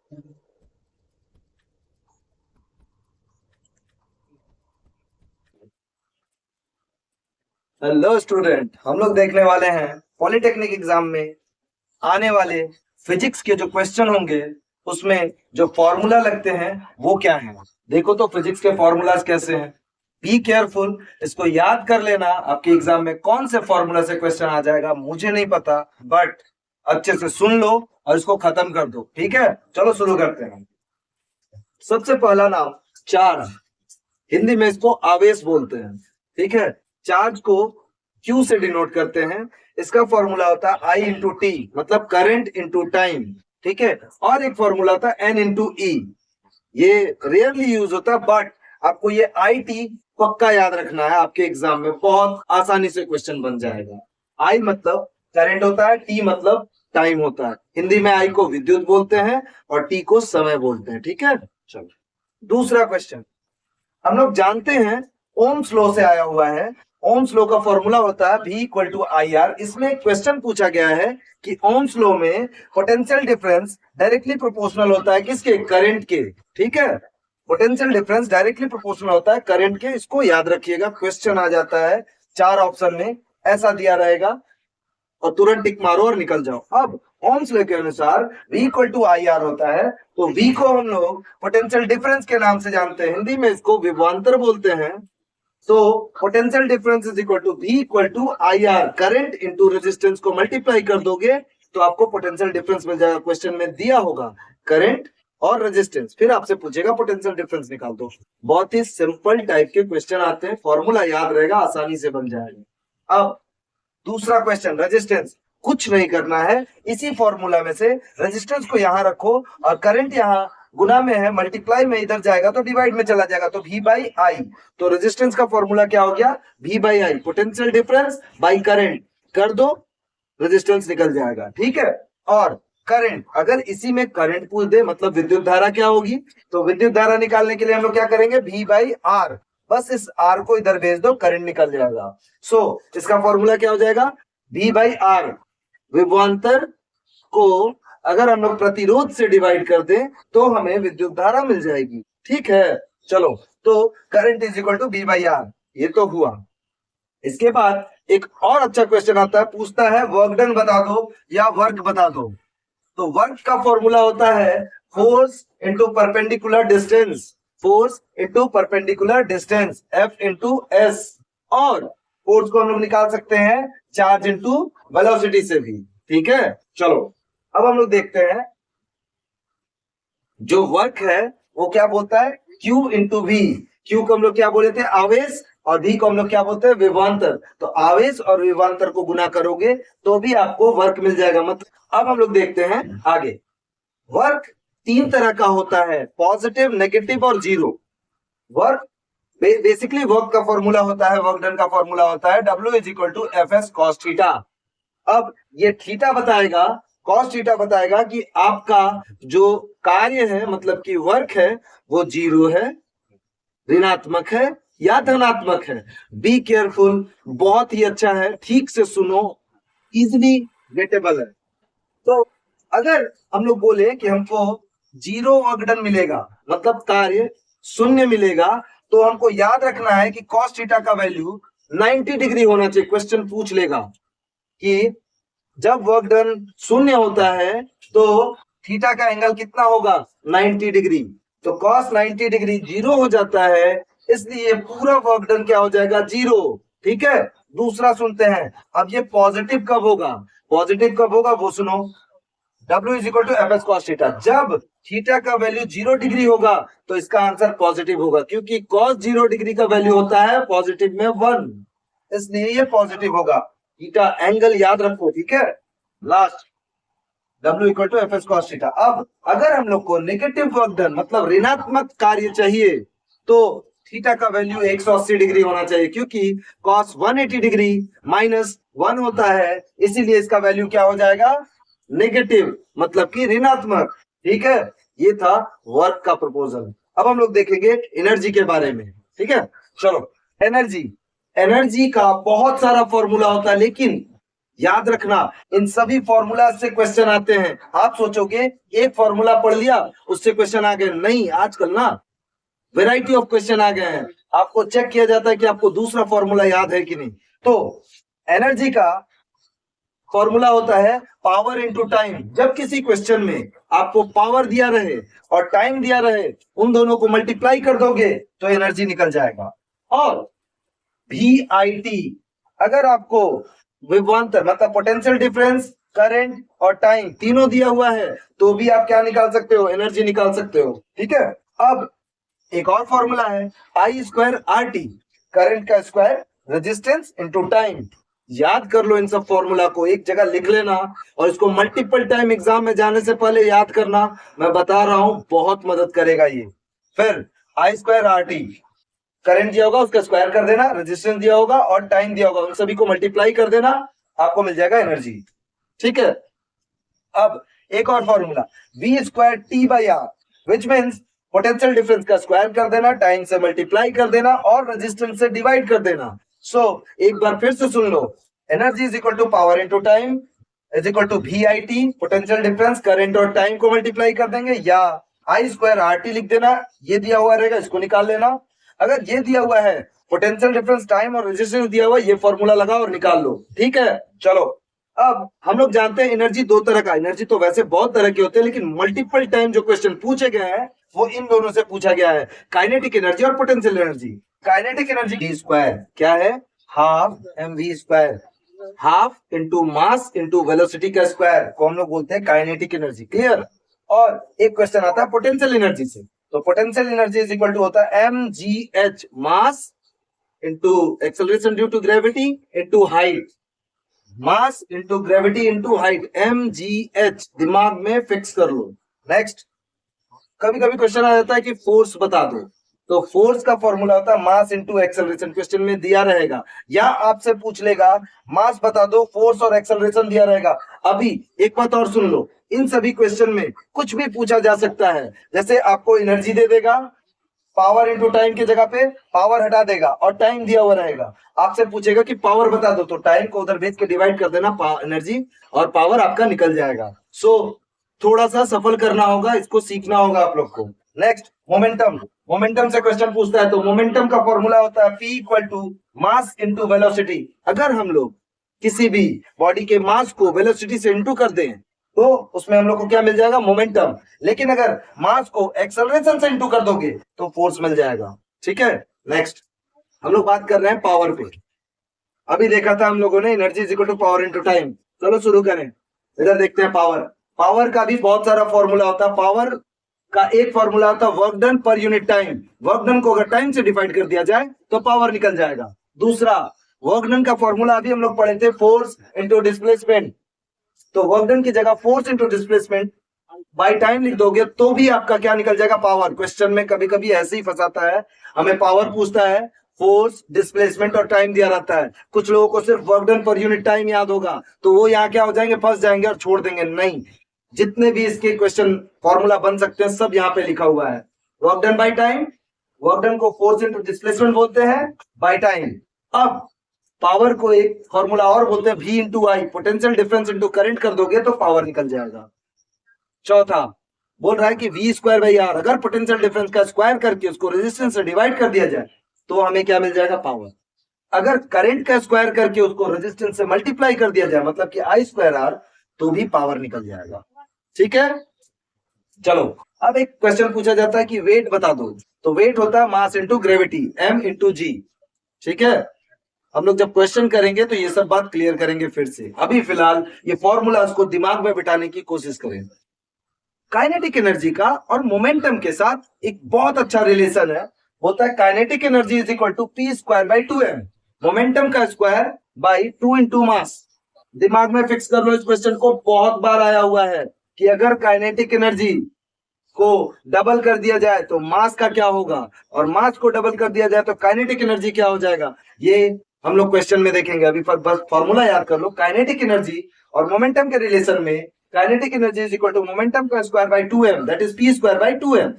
Hello student, हम लोग देखने वाले हैं पॉलिटेक्निक एग्जाम में आने वाले फिजिक्स के जो क्वेश्चन होंगे उसमें जो फॉर्मूला लगते हैं वो क्या है। देखो तो फिजिक्स के फॉर्मूलाज कैसे हैं। बी केयरफुल, इसको याद कर लेना। आपके एग्जाम में कौन से फॉर्मूला से क्वेश्चन आ जाएगा मुझे नहीं पता, बट अच्छे से सुन लो और इसको खत्म कर दो। ठीक है, चलो शुरू करते हैं। सबसे पहला नाम चार्ज। हिंदी में इसको आवेश बोलते हैं। ठीक है, चार्ज को क्यू से डिनोट करते हैं। इसका फॉर्मूला होता है आई इंटू टी, मतलब करंट इंटू टाइम। ठीक है, और एक फॉर्मूला होता है एन इंटू ई। ये रेयरली यूज होता है, बट आपको ये आई टी पक्का याद रखना है। आपके एग्जाम में बहुत आसानी से क्वेश्चन बन जाएगा। आई मतलब करंट होता है, टी मतलब टाइम होता है। हिंदी में आई को विद्युत बोलते हैं और टी को समय बोलते हैं। ठीक है, चलो दूसरा क्वेश्चन। हम लोग जानते हैं ओम्स लॉ से आया हुआ है। ओम्स लॉ का फॉर्मूला होता है V equal to I R. इसमें एक क्वेश्चन पूछा गया है कि ओम्स लॉ में पोटेंशियल डिफरेंस डायरेक्टली प्रोपोर्शनल होता है किसके? करंट के। ठीक है, पोटेंशियल डिफरेंस डायरेक्टली प्रोपोर्शनल होता है करंट के। इसको याद रखिएगा, क्वेश्चन आ जाता है 4 ऑप्शन में ऐसा दिया रहेगा और तुरंत टिक मारो और निकल जाओ। अब ओम्स लॉ के अनुसार V equal to I R होता है, तो V को हम लोग पोटेंशियल डिफरेंस के नाम से जानते हैं। हिंदी में इसको विभवांतर बोलते हैं। तो potential difference is equal to V equal to I R. Current into resistance को मल्टीप्लाई कर दोगे तो आपको पोटेंशियल डिफरेंस मिल जाएगा। क्वेश्चन में दिया होगा करंट और रेजिस्टेंस, फिर आपसे पूछेगा पोटेंशियल डिफरेंस निकाल दो। बहुत ही सिंपल टाइप के क्वेश्चन आते हैं, फॉर्मूला याद रहेगा, आसानी से बन जाएगा। अब दूसरा क्वेश्चन, रेजिस्टेंस। कुछ नहीं करना है, इसी फॉर्मूला में से रेजिस्टेंस को यहां रखो और करंट यहां गुना में है, मल्टीप्लाई में इधर जाएगा तो डिवाइड में चला जाएगा, तो V बाई आई। तो रेजिस्टेंस का फॉर्मूला क्या हो गया? V by I, potential difference by current कर दो, रेजिस्टेंस निकल जाएगा। ठीक है, और करंट, अगर इसी में करंट पूछ दे मतलब विद्युत धारा क्या होगी, तो विद्युत धारा निकालने के लिए हम लोग क्या करेंगे? V by R. बस इस आर को इधर भेज दो, करंट निकल जाएगा। सो इसका फॉर्मूला क्या हो जाएगा? V by R. विभवांतर को अगर हम लोग प्रतिरोध से डिवाइड कर दें तो हमें विद्युत धारा मिल जाएगी। ठीक है, चलो तो current is equal to V by R, ये तो हुआ। इसके बाद एक और अच्छा क्वेश्चन आता है, पूछता है वर्क डन बता दो या वर्क बता दो। तो वर्क का फॉर्मूला होता है force into perpendicular distance. Force into perpendicular distance, F into S. और फोर्स को हम लोग निकाल सकते हैं चार्ज इंटू वेलोसिटी से भी। ठीक है, चलो अब हम लोग देखते हैं जो वर्क है वो क्या बोलता है? Q into we. क्यू को हम लोग क्या बोले थे? आवेश, और V को हम लोग क्या बोलते हैं? विभवांतर। तो आवेश और विभवांतर को गुना करोगे तो भी आपको वर्क मिल जाएगा। मतलब अब हम लोग देखते हैं आगे। वर्क 3 तरह का होता है, पॉजिटिव, नेगेटिव और जीरो। वर्क बेसिकली वर्क का फॉर्मूला होता है, वर्क डन का फॉर्मूला होता है W is equal to F S cos theta. अब ये थीटा बताएगा, कॉस थीटा बताएगा कि आपका जो कार्य है मतलब कि वर्क है वो जीरो है, ऋणात्मक है या धनात्मक है। बी केयरफुल, बहुत ही अच्छा है, ठीक से सुनो, इजिली गेटेबल है। तो अगर हम लोग बोले कि हमको जीरो वर्क डन मिलेगा मतलब कार्य शून्य मिलेगा, तो हमको याद रखना है कि कॉस थीटा का वैल्यू 90 डिग्री होना चाहिए। क्वेश्चन पूछ लेगा कि जब वर्क डन शून्य होता है तो थीटा का एंगल कितना होगा? 90 डिग्री। तो कॉस 90 डिग्री जीरो हो जाता है, इसलिए पूरा वर्क डन क्या हो जाएगा? जीरो। ठीक है, दूसरा सुनते हैं। अब ये पॉजिटिव कब होगा? पॉजिटिव कब होगा वो सुनो। W is equal to F S cos theta. जब थीटा का वैल्यू 0 डिग्री होगा तो इसका आंसर पॉजिटिव होगा, क्योंकि कॉस 0 डिग्री का वैल्यू होता है पॉजिटिव में 1, इसलिए ये पॉजिटिव होगा। थीटा एंगल याद रखो। ठीक है, last W equal to F S cos theta. अब अगर हम लोग को नेगेटिव वर्क डन मतलब ऋणात्मक कार्य चाहिए तो थीटा का वैल्यू 180 डिग्री होना चाहिए, क्योंकि कॉस 180 डिग्री माइनस 1 होता है, इसीलिए इसका वैल्यू क्या हो जाएगा? नेगेटिव, मतलब कि ऋणात्मक। ठीक है, ये था वर्क का प्रपोजल। अब हम लोग देखेंगे एनर्जी के बारे में। ठीक है, चलो एनर्जी। एनर्जी का बहुत सारा फॉर्मूला होता है, लेकिन याद रखना, इन सभी फॉर्मूला से क्वेश्चन आते हैं। आप सोचोगे एक फॉर्मूला पढ़ लिया उससे क्वेश्चन आ गए, नहीं, आजकल ना वैरायटी ऑफ क्वेश्चन आ गए हैं। आपको चेक किया जाता है कि आपको दूसरा फॉर्मूला याद है कि नहीं। तो एनर्जी का फॉर्मूला होता है पावर इनटू टाइम। जब किसी क्वेश्चन में आपको पावर दिया रहे और टाइम दिया रहे, उन दोनों को मल्टीप्लाई कर दोगे तो एनर्जी निकल जाएगा। और VIT, अगर आपको विभवांतर मतलब पोटेंशियल डिफरेंस, करंट और टाइम तीनों दिया हुआ है तो भी आप क्या निकाल सकते हो, एनर्जी निकाल सकते हो। ठीक है, अब एक और फॉर्मूला है I² RT, करंट का स्क्वायर, रेजिस्टेंस इनटू टाइम। याद कर लो इन सब फॉर्मूला को, एक जगह लिख लेना और इसको मल्टीपल टाइम एग्जाम में जाने से पहले याद करना। मैं बता रहा हूं बहुत मदद करेगा ये। फिर I² RT, करंट दिया होगा उसका स्क्वायर कर देना, रेजिस्टेंस दिया होगा और टाइम दिया होगा, उन सभी को मल्टीप्लाई कर देना, आपको मिल जाएगा एनर्जी। ठीक है, अब एक और formula V² T/R, which means potential difference का स्क्वायर कर देना, टाइम से मल्टीप्लाई कर देना और रेजिस्टेंस से डिवाइड कर देना। एक बार फिर से सुन लो, energy is equal to power into time is equal to VIT, potential difference current और टाइम को मल्टीप्लाई कर देंगे, या I² RT लिख देना, ये दिया हुआ रहेगा, इसको निकाल लेना। अगर ये दिया हुआ है पोटेंशियल डिफरेंस, टाइम और रेजिस्टेंस दिया हुआ है, ये फॉर्मूला लगाओ और निकाल लो। ठीक है, चलो अब हम लोग जानते हैं एनर्जी दो तरह का, एनर्जी तो वैसे बहुत तरह के होते हैं लेकिन मल्टीपल टाइम जो क्वेश्चन पूछे गए हैं वो इन दोनों से पूछा गया है, काइनेटिक एनर्जी और potential energy. Kinetic energy V square क्या है, half mv square, half into mass into velocity का स्क्वायर को हम लोग बोलते हैं काइनेटिक एनर्जी। क्लियर। और एक क्वेश्चन आता है पोटेंशियल एनर्जी से, तो potential energy is equal to होता है mgh, mass into acceleration due to gravity into height, mass into gravity into height, mgh दिमाग में फिक्स कर लो। नेक्स्ट, कभी कभी क्वेश्चन आ जाता है कि फोर्स बता दो, तो फोर्स का फॉर्मूला होता है मास इंटू एक्सेलरेशन, क्वेश्चन में दिया रहेगा, या आपसे पूछ लेगा मास बता दो, फोर्स और एक्सेलरेशन दिया रहेगा। अभी एक बात और सुन लो, इन सभी क्वेश्चन में कुछ भी पूछा जा सकता है, जैसे आपको एनर्जी दे देगा, पावर इंटू टाइम की जगह पे पावर हटा देगा और टाइम दिया हुआ रहेगा, आपसे पूछेगा कि पावर बता दो, तो टाइम को उधर भेज के डिवाइड कर देना, एनर्जी और पावर आपका निकल जाएगा। थोड़ा सा सफल करना होगा, इसको सीखना होगा आप लोग को। Next, momentum. मोमेंटम से क्वेश्चन पूछता है तो मोमेंटम का फॉर्मूला होता है P equal to mass into velocity. अगर हम लोग किसी भी बॉडी के मास को वेलोसिटी से इंटू कर दें तो उसमें हम लोग को क्या मिल जाएगा, मोमेंटम। लेकिन अगर मास को एक्सेलरेशन से इंटू कर दोगे तो फोर्स मिल जाएगा। ठीक है, नेक्स्ट हम लोग बात कर रहे हैं पावर पे। अभी देखा था हम लोगों ने energy is equal to power into time. चलो शुरू करें, इधर देखते हैं पावर। पावर का भी बहुत सारा फॉर्मूला होता है। पावर का एक फॉर्मूला होता है work done per unit time, work done को अगर टाइम से डिवाइड कर दिया जाए तो पावर निकल जाएगा। दूसरा, वर्क डन का फॉर्मूला अभी हम लोग पढ़े थे फोर्स इंटू डिस्प्लेसमेंट, तो वर्क डन की जगह force into displacement by time लिख दोगे तो भी आपका क्या निकल जाएगा, पावर। क्वेश्चन में कभी कभी ऐसे ही फंसाता है, हमें पावर पूछता है, फोर्स डिस्प्लेसमेंट और टाइम दिया रहता है, कुछ लोगों को सिर्फ work done per unit time याद होगा तो वो यहाँ क्या हो जाएंगे, फंस जाएंगे और छोड़ देंगे। नहीं, जितने भी इसके क्वेश्चन फॉर्मूला बन सकते हैं सब यहाँ पे लिखा हुआ है। Work done by time, work done को फोर्स इंटू डिस्प्लेसमेंट बोलते हैं बाय टाइम। अब पावर को एक फॉर्मूला और बोलते हैं V इंटू आई, पोटेंशियल डिफरेंस इंटू करंट कर दोगे तो पावर निकल जाएगा। चौथा बोल रहा है कि V स्क्वायर बाई आर, अगर पोटेंशियल डिफरेंस का स्क्वायर करके उसको रेजिस्टेंस से डिवाइड कर दिया जाए तो हमें क्या मिल जाएगा, पावर। अगर करंट का स्क्वायर करके उसको रेजिस्टेंस से मल्टीप्लाई कर दिया जाए मतलब कि I²R, तो भी पावर निकल जाएगा। ठीक है, चलो अब एक क्वेश्चन पूछा जाता है कि वेट बता दो, तो वेट होता है mass into gravity, m into g. ठीक है, हम लोग जब क्वेश्चन करेंगे तो ये सब बात क्लियर करेंगे फिर से। अभी फिलहाल ये फॉर्मूला उसको दिमाग में बिठाने की कोशिश करें। काइनेटिक एनर्जी का और मोमेंटम के साथ एक बहुत अच्छा रिलेशन है, होता है kinetic energy is equal to P square by 2m, momentum का स्क्वायर बाई 2 इंटू मास। दिमाग में फिक्स कर लो इस क्वेश्चन को, बहुत बार आया हुआ है कि अगर काइनेटिक एनर्जी को डबल कर दिया जाए तो मास का क्या होगा, और मास को डबल कर दिया जाए तो काइनेटिक एनर्जी क्या हो जाएगा, ये हम लोग क्वेश्चन में देखेंगे। अभी बस फॉर्मूला याद कर लो, काइनेटिक एनर्जी और मोमेंटम के रिलेशन में kinetic energy is equal to momentum का square by 2m, that is P square by 2m।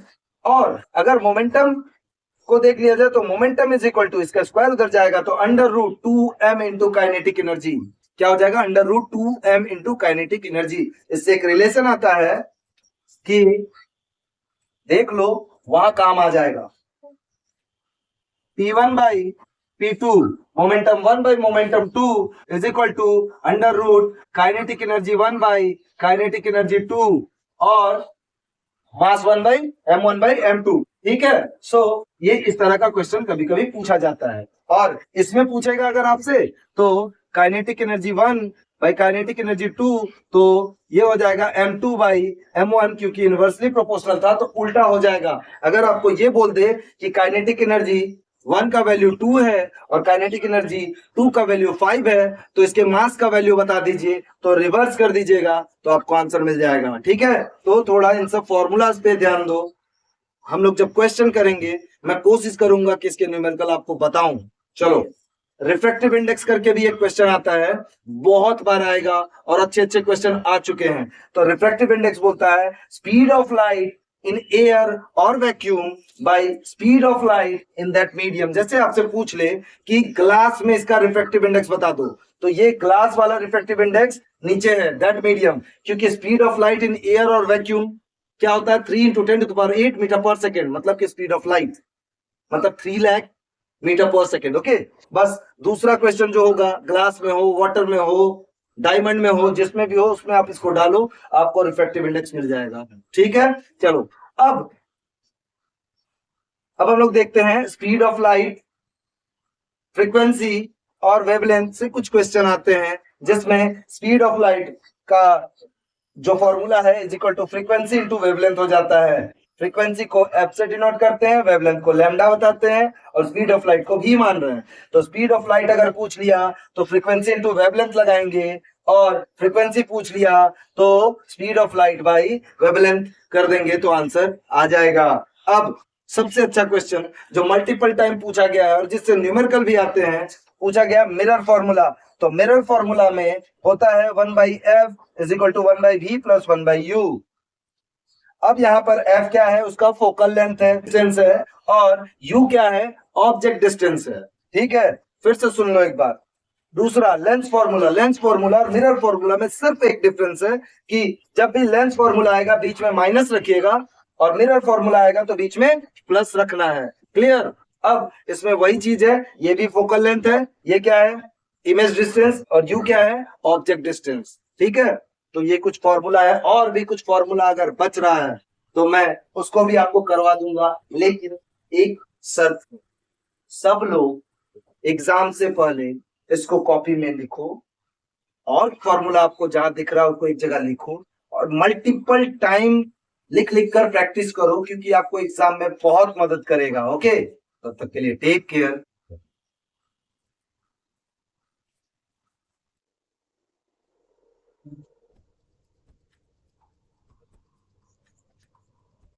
और अगर मोमेंटम को देख लिया जाए तो मोमेंटम इज इक्वल टू इसका स्क्वायर उधर जाएगा तो under root 2m into kinetic energy. क्या हो जाएगा, under root 2m into kinetic energy. इससे एक रिलेशन आता है कि देख लो वहां काम आ जाएगा, P1 by P2 momentum 1 by momentum 2 is equal to under root kinetic energy 1 by kinetic energy 2 और मास 1 बाई m1/m2। ठीक है, सो ये इस तरह का क्वेश्चन कभी कभी पूछा जाता है। और इसमें पूछेगा अगर आपसे तो kinetic energy 1 by kinetic energy 2, तो ये हो जाएगा m2/m1, क्योंकि इनवर्सली प्रोपोर्शनल था तो उल्टा हो जाएगा। अगर आपको ये बोल दे कि काइनेटिक एनर्जी 1 का वैल्यू 2 है और काइनेटिक एनर्जी 2 का वैल्यू 5 है, तो इसके मास का वैल्यू बता दीजिए, तो रिवर्स कर दीजिएगा तो आपको आंसर मिल जाएगा। ठीक है, तो थोड़ा इन सब फॉर्मूलाज पे ध्यान दो। हम लोग जब क्वेश्चन करेंगे मैं कोशिश करूंगा कि इसके न्यूमेरिकल आपको बताऊं। चलो, रिफ्रैक्टिव इंडेक्स करके भी एक क्वेश्चन आता है, बहुत बार आएगा और अच्छे अच्छे क्वेश्चन आ चुके हैं। तो रिफ्रैक्टिव इंडेक्स बोलता है speed of light in air और vacuum by speed of light in that medium. जैसे आपसे पूछ ले कि ग्लास में इसका रिफ्रैक्टिव इंडेक्स बता दो, तो ये ग्लास वाला रिफ्रैक्टिव इंडेक्स नीचे है दैट मीडियम, क्योंकि speed of light in air और वैक्यूम क्या होता है 3 × 10⁸ मीटर पर सेकेंड, मतलब कि स्पीड ऑफ लाइट मतलब 3 लाख मीटर पर सेकेंड। ओके, बस दूसरा क्वेश्चन जो होगा ग्लास में हो, वाटर में हो, डायमंड में हो, जिसमें भी हो उसमें आप इसको डालो, आपको रिफ्रैक्टिव इंडेक्स मिल जाएगा। ठीक है, चलो अब हम लोग देखते हैं स्पीड ऑफ लाइट, फ्रीक्वेंसी और वेवलेंथ से कुछ क्वेश्चन आते हैं, जिसमें स्पीड ऑफ लाइट का जो फॉर्मूला है is equal to frequency into wavelength हो जाता है। फ्रीक्वेंसी को एफ से डिनोट करते हैं, वेवलेंथ को लैम्डा बताते हैं और स्पीड ऑफ लाइट को भी मान रहे हैं। तो स्पीड ऑफ लाइट अगर पूछ लिया तो फ्रीक्वेंसी इंटू वेवलेंथ लगाएंगे, और फ्रीक्वेंसी पूछ लिया तो speed of light by wavelength कर देंगे, तो आंसर आ जाएगा। अब सबसे अच्छा क्वेश्चन जो मल्टीपल टाइम पूछा गया है और जिससे न्यूमेरिकल भी आते हैं, पूछा गया मिरर फॉर्मूला। तो मिरर फॉर्मूला में होता है 1/f is equal to 1/v plus 1/u। अब यहाँ पर f क्या है, उसका फोकल लेंथ है, डिस्टेंस है, और u क्या है, ऑब्जेक्ट डिस्टेंस है। ठीक है, फिर से सुन लो एक बार। दूसरा लेंस फॉर्मूला, लेंस फॉर्मूला और मिरर फॉर्मूला में सिर्फ एक डिफरेंस है कि जब भी लेंस फॉर्मूला आएगा बीच में माइनस रखिएगा और मिरर फॉर्मूला आएगा तो बीच में प्लस रखना है। क्लियर? अब इसमें वही चीज है, ये भी फोकल लेंथ है, ये क्या है, इमेज डिस्टेंस, और यू क्या है, ऑब्जेक्ट डिस्टेंस। ठीक है, तो ये कुछ फॉर्मूला है, और भी कुछ फॉर्मूला अगर बच रहा है तो मैं उसको भी आपको करवा दूंगा, लेकिन एक शर्त, सब लोग एग्जाम से पहले इसको कॉपी में लिखो और फॉर्मूला आपको जहां दिख रहा है उसको एक जगह लिखो और मल्टीपल टाइम लिख लिख कर प्रैक्टिस करो, क्योंकि आपको एग्जाम में बहुत मदद करेगा। ओके, तब तक के लिए टेक केयर।